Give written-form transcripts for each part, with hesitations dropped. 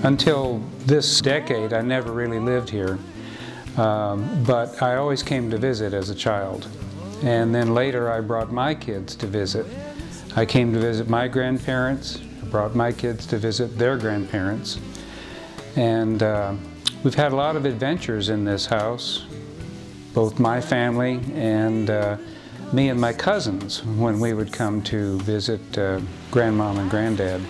Until this decade, I never really lived here, but I always came to visit as a child. And then later I brought my kids to visit. I came to visit my grandparents, I brought my kids to visit their grandparents. And we've had a lot of adventures in this house, both my family and me and my cousins when we would come to visit Grandmom and Granddad.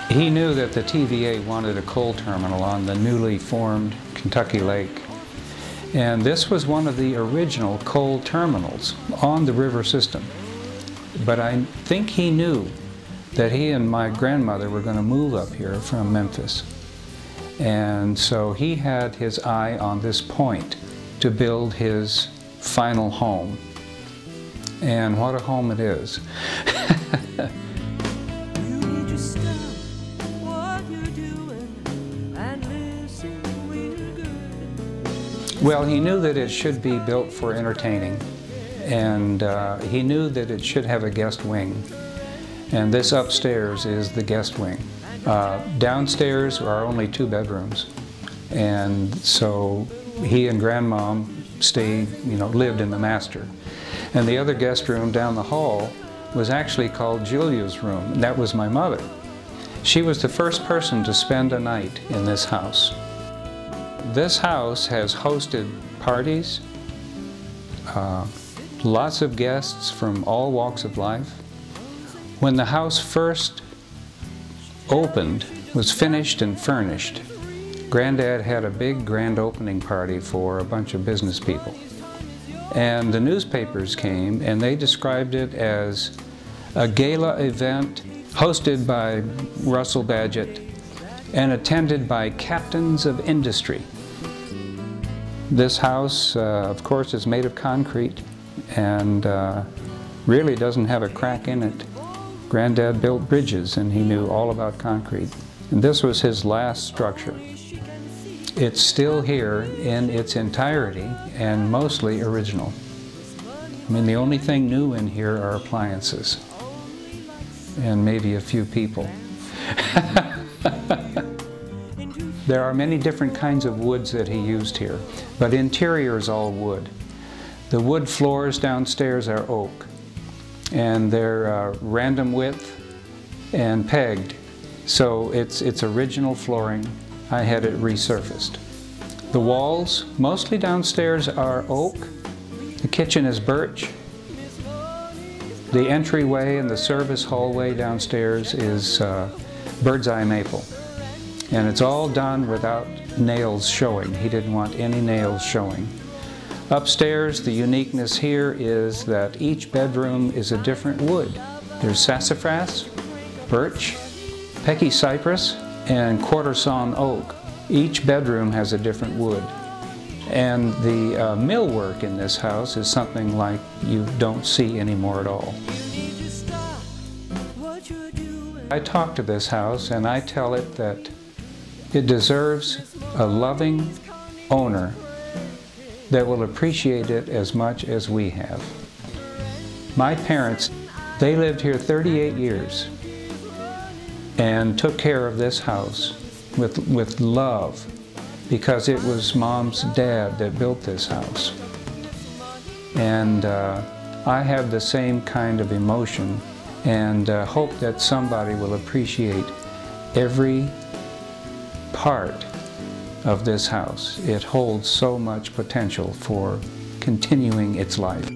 He knew that the TVA wanted a coal terminal on the newly formed Kentucky Lake. And this was one of the original coal terminals on the river system. But I think he knew that he and my grandmother were going to move up here from Memphis. And so he had his eye on this point to build his final home. And what a home it is. Well, he knew that it should be built for entertaining, and he knew that it should have a guest wing. And this upstairs is the guest wing. Downstairs are only 2 bedrooms, and so he and Grandmom lived in the master. And the other guest room down the hall was actually called Julia's room, and that was my mother. She was the first person to spend a night in this house. This house has hosted parties, lots of guests from all walks of life. When the house first opened, was finished and furnished, Granddad had a big grand opening party for a bunch of business people. And the newspapers came and they described it as a gala event hosted by Russell Badgett and attended by captains of industry. This house, of course, is made of concrete and really doesn't have a crack in it. Granddad built bridges and he knew all about concrete. And this was his last structure. It's still here in its entirety and mostly original. I mean, the only thing new in here are appliances and maybe a few people. There are many different kinds of woods that he used here, but interior is all wood. The wood floors downstairs are oak, and they're random width and pegged, so it's original flooring. I had it resurfaced. The walls, mostly downstairs, are oak. The kitchen is birch. The entryway and the service hallway downstairs is bird's eye maple. And it's all done without nails showing. He didn't want any nails showing. Upstairs, the uniqueness here is that each bedroom is a different wood. There's sassafras, birch, pecky cypress, and quarter sawn oak. Each bedroom has a different wood. And the millwork in this house is something like you don't see anymore at all. I talk to this house and I tell it that it deserves a loving owner that will appreciate it as much as we have. My parents, they lived here 38 years and took care of this house with love because it was Mom's dad that built this house. And I have the same kind of emotion and hope that somebody will appreciate every part of this house. It holds so much potential for continuing its life.